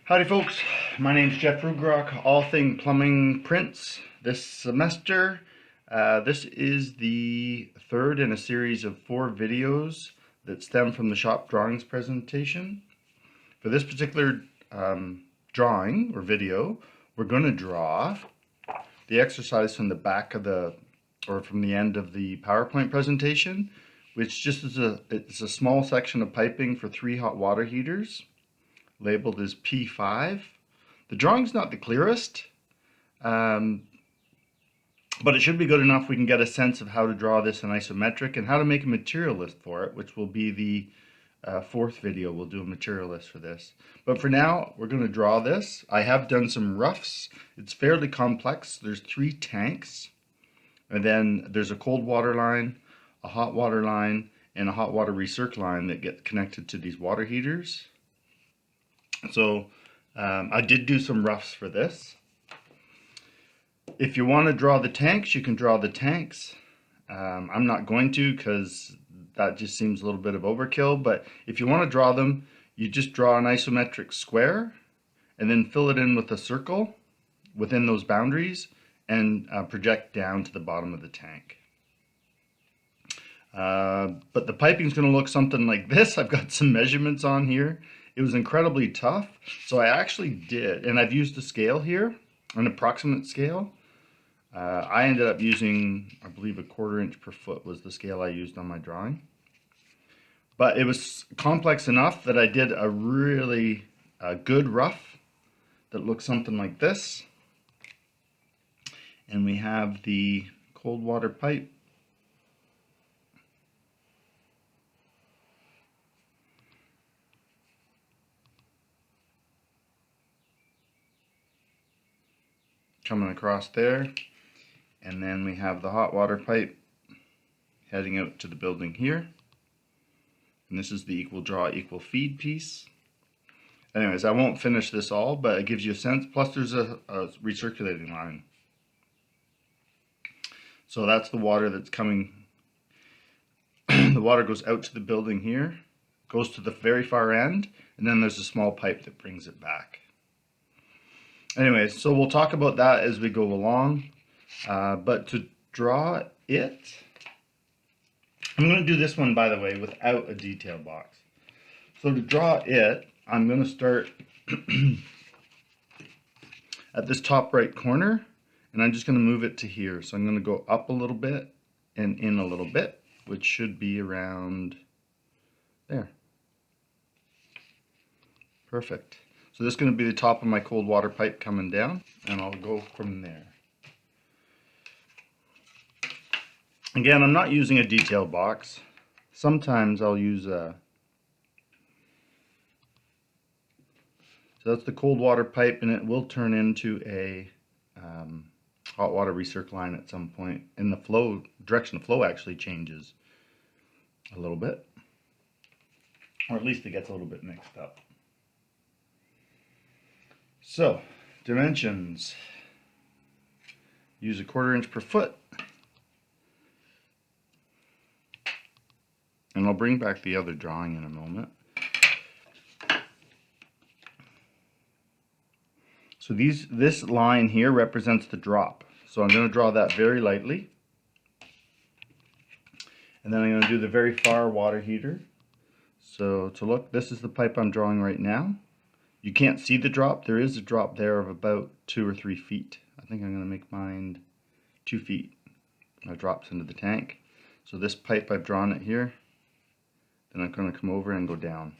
Howdy folks, my name's Jeff Drwg, all thing plumbing prints this semester. This is the third in a series of 4 videos that stem from the shop drawings presentation. For this particular drawing or video, we're going to draw the exercise from the back of from the end of the PowerPoint presentation, which just is it's a small section of piping for 3 hot water heaters, labeled as P5. The drawing's not the clearest, but it should be good enough we can get a sense of how to draw this in isometric and how to make a material list for it, which will be the 4th video. We'll do a material list for this. But for now, we're going to draw this. I have done some roughs. It's fairly complex. There's 3 tanks, and then there's a cold water line, a hot water line, and a hot water recirc line that get connected to these water heaters. So I did do some roughs for this. If you want to draw the tanks, you can draw the tanks. I'm not going to because that just seems a little bit of overkill, but if you want to draw them, you just draw an isometric square and then fill it in with a circle within those boundaries and project down to the bottom of the tank. But the piping is going to look something like this. I've got some measurements on here. It was incredibly tough, so I actually did, and I've used a scale here, an approximate scale. I ended up using, I believe, 1/4 inch per foot was the scale I used on my drawing. But it was complex enough that I did a really good rough that looks something like this. And we have the cold water pipe. Coming across there, and then we have the hot water pipe heading out to the building here, and this is the equal draw equal feed piece. Anyways, I won't finish this all, but it gives you a sense. Plus there's a recirculating line, so that's the water that's coming. The water goes out to the building here, goes to the very far end, and then there's a small pipe that brings it back. Anyway, so we'll talk about that as we go along, but to draw it, I'm going to do this one, by the way, without a detail box. So to draw it, I'm going to start at this top right corner, and I'm just going to move it to here. So I'm going to go up a little bit and in a little bit, which should be around there. Perfect. So this is going to be the top of my cold water pipe coming down, and I'll go from there. Again, I'm not using a detail box. Sometimes I'll use a... So that's the cold water pipe, and it will turn into a hot water recirc line at some point. And the flow, direction of flow actually changes a little bit. Or at least it gets a little bit mixed up. So, dimensions. Use 1/4 inch per foot. And I'll bring back the other drawing in a moment. So this line here represents the drop. So I'm going to draw that very lightly. And then I'm going to do the very far water heater. So to look, this is the pipe I'm drawing right now. You can't see the drop. There is a drop there of about 2 or 3 feet. I think I'm going to make mine 2 feet. It drops into the tank. So this pipe, I've drawn it here. Then I'm going to come over and go down.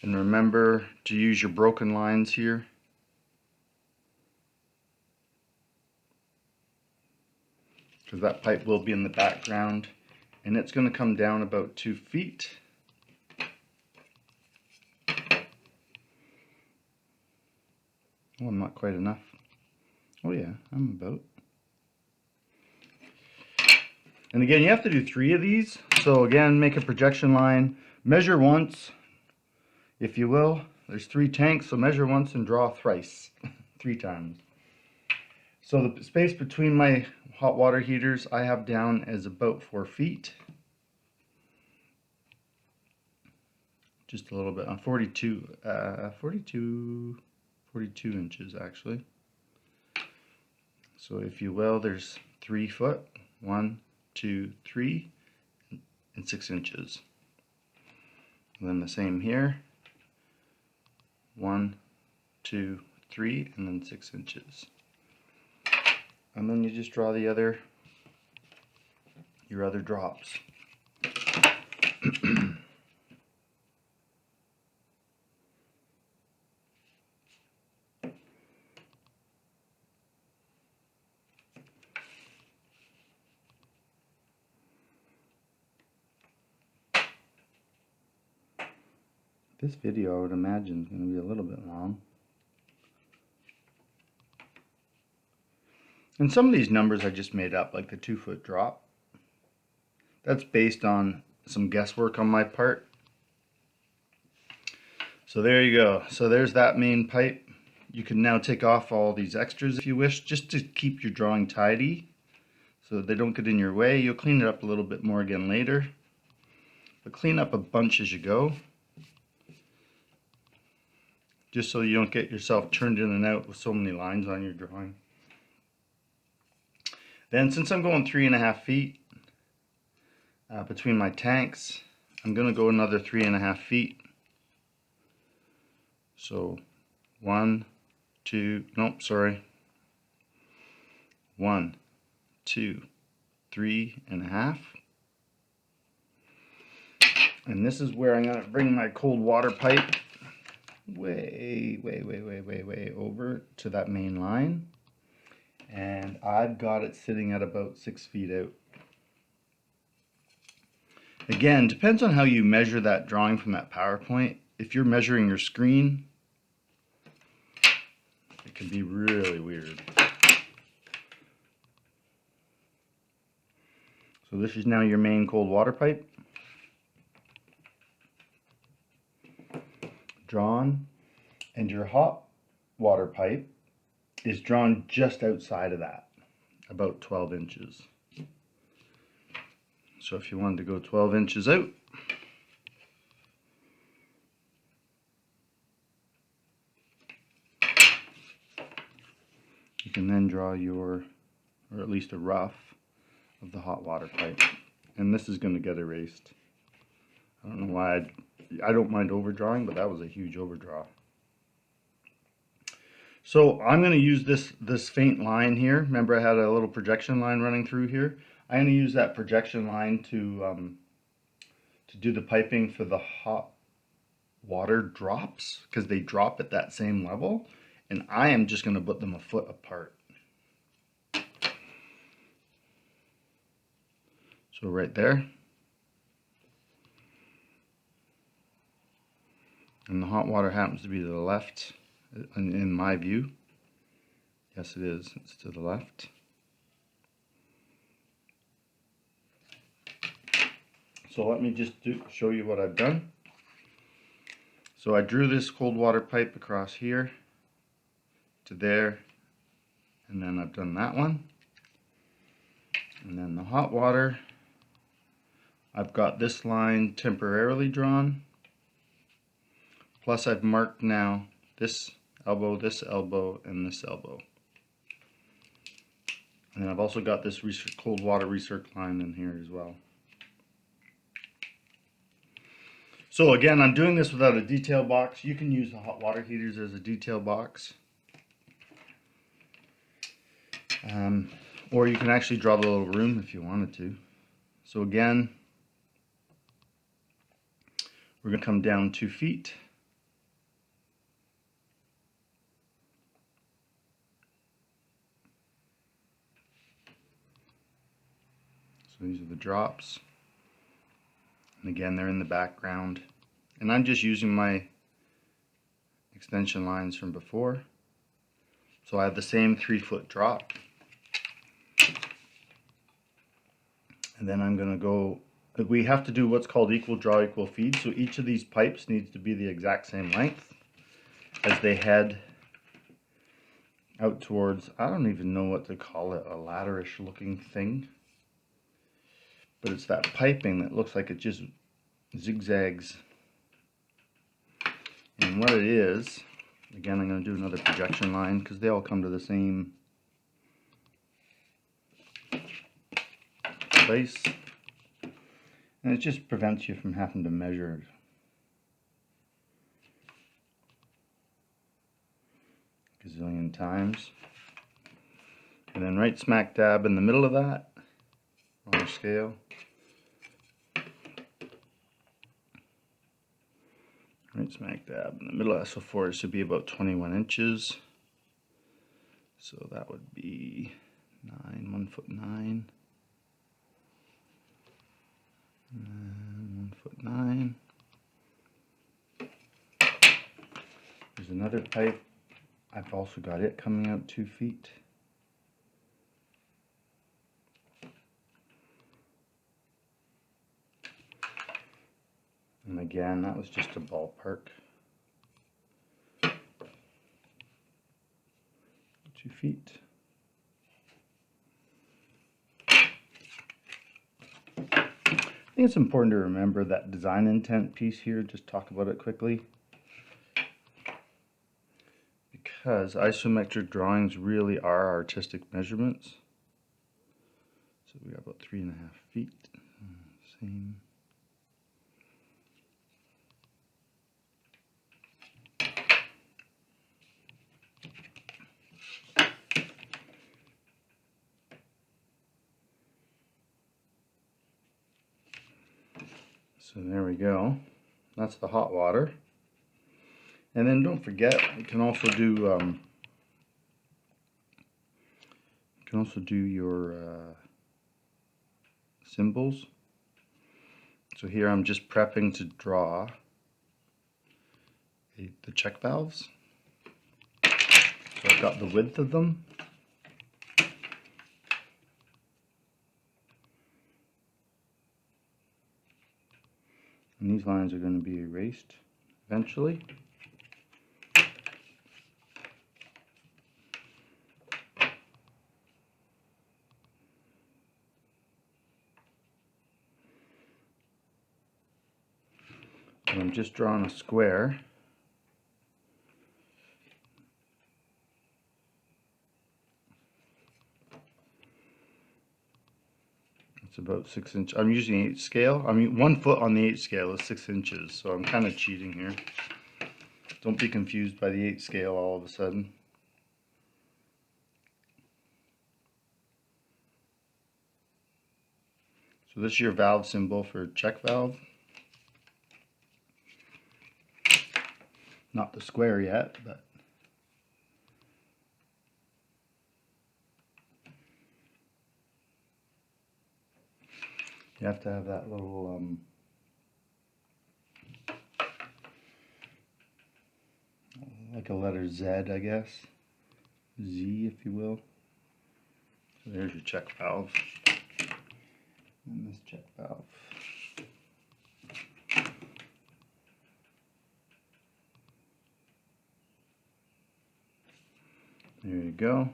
And remember to use your broken lines here. Because that pipe will be in the background, and it's going to come down about 2 feet. Oh, I'm not quite enough. Oh yeah, I'm about. And again, you have to do 3 of these. So again, make a projection line, measure once, if you will. There's 3 tanks, so measure once and draw thrice, 3 times. So the space between my hot water heaters I have down as about 4 feet. Just a little bit on 42 inches actually. So if you will, there's 3 foot, 1, 2, 3, and 6 inches. And then the same here, 1, 2, 3, and then 6 inches. And then you just draw your other drops. This video, I would imagine, is going to be a little bit long. And some of these numbers I just made up, like the 2 foot drop. That's based on some guesswork on my part. So there you go. So there's that main pipe. You can now take off all these extras if you wish, just to keep your drawing tidy so that they don't get in your way. You'll clean it up a little bit more again later. But clean up a bunch as you go, just so you don't get yourself turned in and out with so many lines on your drawing. Then, since I'm going 3.5 feet between my tanks, I'm going to go another 3.5 feet. So 1, 2, nope, sorry. 1, 2, 3.5. And this is where I'm going to bring my cold water pipe way over to that main line. And I've got it sitting at about 6 feet out. Again, depends on how you measure that drawing from that PowerPoint. If you're measuring your screen, it can be really weird. So this is now your main cold water pipe. Drawn, and your hot water pipe is drawn just outside of that, about 12 inches. So if you wanted to go 12 inches out, you can then draw your, or at least a rough of the hot water pipe. And this is going to get erased. I don't know why I don't mind overdrawing, but that was a huge overdraw. So I'm going to use this faint line here. Remember I had a little projection line running through here. I'm going to use that projection line to do the piping for the hot water drops, because they drop at that same level, and I am just going to put them a foot apart. So right there. And the hot water happens to be to the left in my view. Yes, it is. It's to the left. So let me just show you what I've done. So I drew this cold water pipe across here to there, and then I've done that one. And then the hot water, I've got this line temporarily drawn. Plus I've marked now this elbow, and this elbow. And then I've also got this cold water recirc line in here as well. So again, I'm doing this without a detail box. You can use the hot water heaters as a detail box. Or you can actually draw the little room if you wanted to. So again, we're going to come down 2 feet. So these are the drops. And again, they're in the background. And I'm just using my extension lines from before. So I have the same 3 foot drop. And then I'm going to go, we have to do what's called equal draw, equal feed. So each of these pipes needs to be the exact same length as they head out towards, I don't even know what to call it, a ladderish looking thing. But it's that piping that looks like it just zigzags. And what it is, again, I'm going to do another projection line because they all come to the same place. And it just prevents you from having to measure it gazillion times. And then right smack dab in the middle of that on our scale, right smack dab in the middle of that, so for it should be about 21 inches. So that would be 1 foot 9. And 1 foot 9. There's another pipe. I've also got it coming out 2 feet. And again, that was just a ballpark. 2 feet. I think it's important to remember that design intent piece here, just talk about it quickly. Because isometric drawings really are artistic measurements. So we got about 3.5 feet. Same. So there we go. That's the hot water. And then don't forget, you can also do your symbols. So here I'm just prepping to draw the check valves. So I've got the width of them. And these lines are going to be erased eventually. And I'm just drawing a square. It's about 6 inches. I'm using 8 scale. I mean, 1 foot on the 8 scale is 6 inches, so I'm kind of cheating here. Don't be confused by the 8 scale all of a sudden. So this is your valve symbol for check valve. Not the square yet, but you have to have that little like a letter Z, I guess. Z, if you will. So there's your check valve. And this check valve. There you go.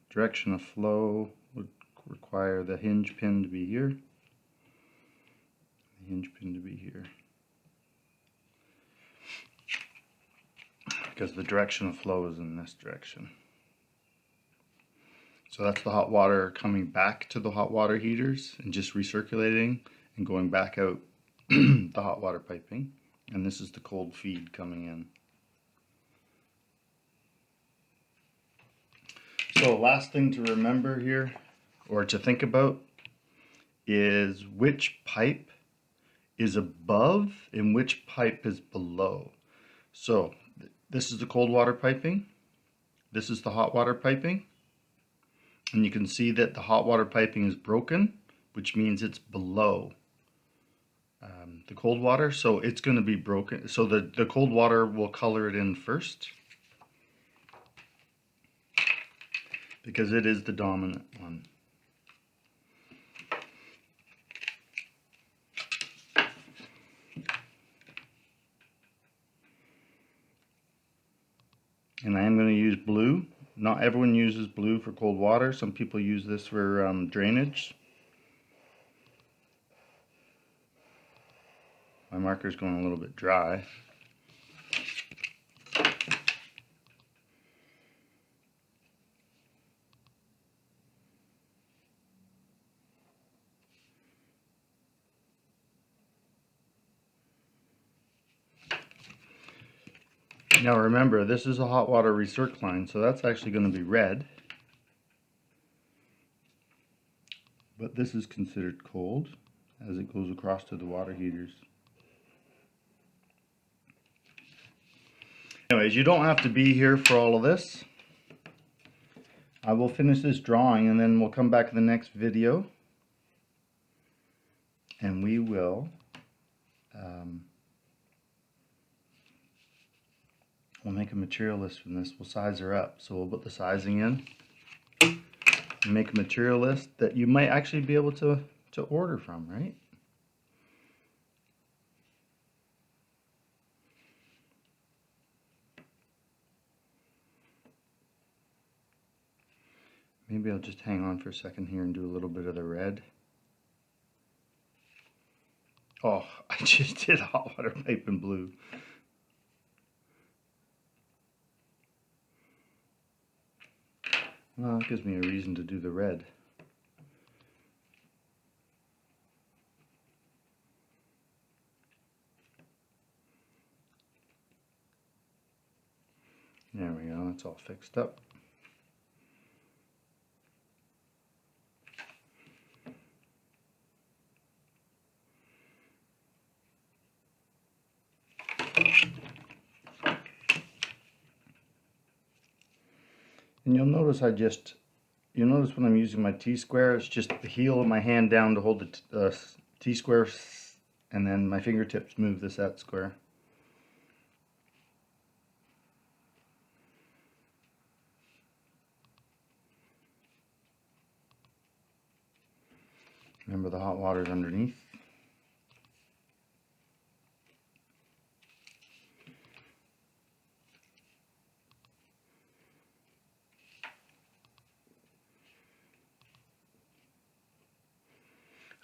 Direction of flow would require the hinge pin to be here. The hinge pin to be here. Because the direction of flow is in this direction. So that's the hot water coming back to the hot water heaters and just recirculating and going back out the hot water piping. And this is the cold feed coming in. So last thing to remember here, or to think about, is which pipe is above and which pipe is below. So this is the cold water piping. This is the hot water piping. And you can see that the hot water piping is broken, which means it's below the cold water. So it's going to be broken. So the cold water will color it in first, because it is the dominant one. And I am going to use blue Not everyone uses blue for cold water. Some people use this for drainage. My marker's going a little bit dry. Now remember, this is a hot water recirc line, so that's actually going to be red. But this is considered cold as it goes across to the water heaters. Anyways, you don't have to be here for all of this. I will finish this drawing and then we'll come back in the next video and we will we'll make a material list from this. We'll size her up. So we'll put the sizing in and make a material list that you might actually be able to order from, right? Maybe I'll just hang on for a second here and do a little bit of the red. Oh, I just did hot water pipe in blue. Well, it gives me a reason to do the red. There we go, it's all fixed up. And you'll notice you'll notice when I'm using my T-square, it's just the heel of my hand down to hold the T-square, and then my fingertips move the set square. Remember the hot water's underneath.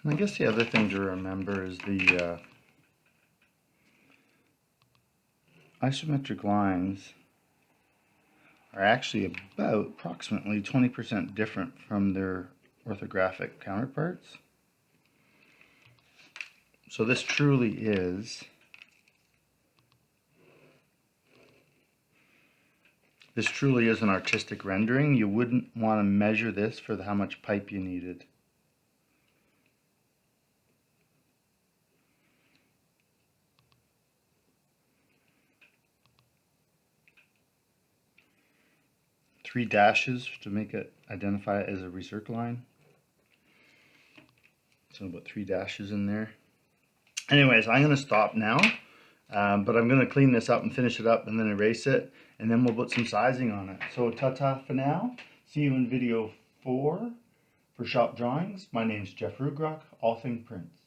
And I guess the other thing to remember is the isometric lines are actually about approximately 20% different from their orthographic counterparts. So this truly is an artistic rendering. You wouldn't want to measure this for how much pipe you needed. Three dashes to make it identify it as a recirc line. So about 3 dashes in there. Anyways, I'm going to stop now, but I'm going to clean this up and finish it up and then erase it, and then we'll put some sizing on it. So ta-ta for now. See you in video 4 for shop drawings. My name's Jeff Drwg, All Thing Prints.